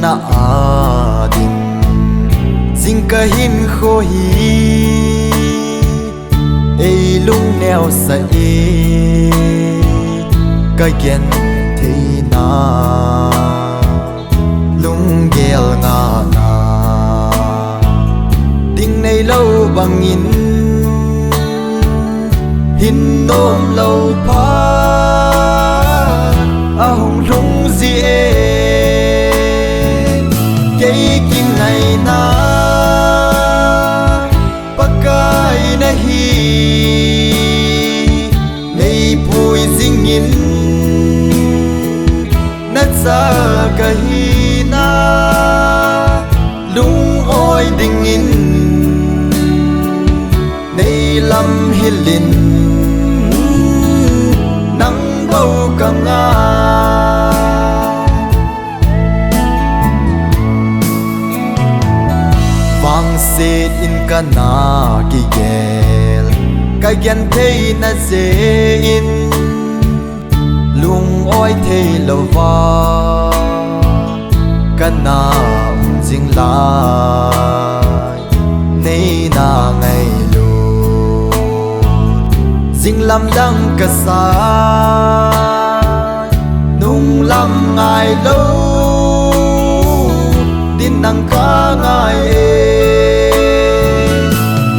na adin Zing ka hin kho hi Ei lung neo sa e Ka gen thei na Lung gel nga na Ding nei lâu bằng in Hin nôm lâu pa A hong lung di e Kay king ngày na Pagkai na hi Nei pui zing in Nat sa ka hi na Lung oi ding in Nei lam hilin Nang bau ka nga Vang set in ka na ki gel Ka gen thei na ze in Lung oi thei lo va Ka na jing lai Nei na ngay lu Jing lam dang ka sa Nung lam ngai lo Din nang ka ngai e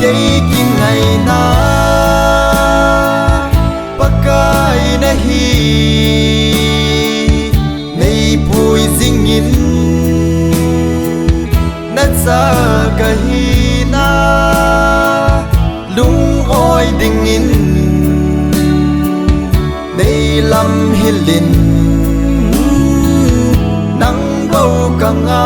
Kay king ngày na Pagkai na hi Nei pui jing in Nat sa ka hi na Lung oi ding in Nei lam hilin Nang bau ka nga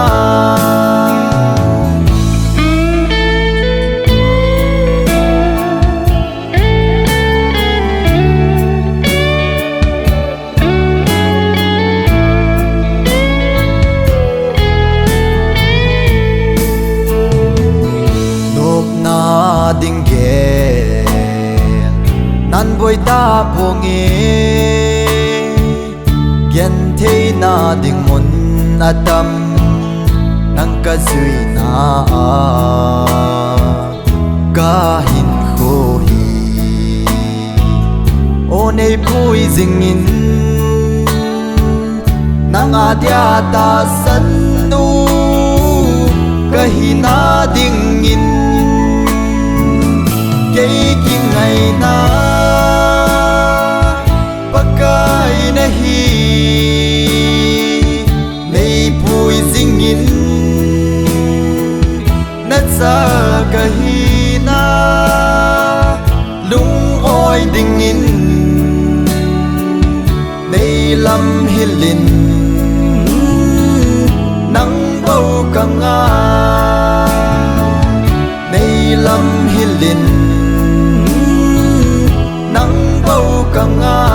Ding gen nan boy ta phong e gen thei na ding mon atam nang ka zui na ka hin kho hi o nei pui jing in nang adia ta san nu ka hi na ding in Kay king ngày na Pagkai na hi Nei pui jing in Nat sa ka hi na Lung oi ding in Nei lam hilin Nang bau ka nga Nei lam hilin Nang bau ka nga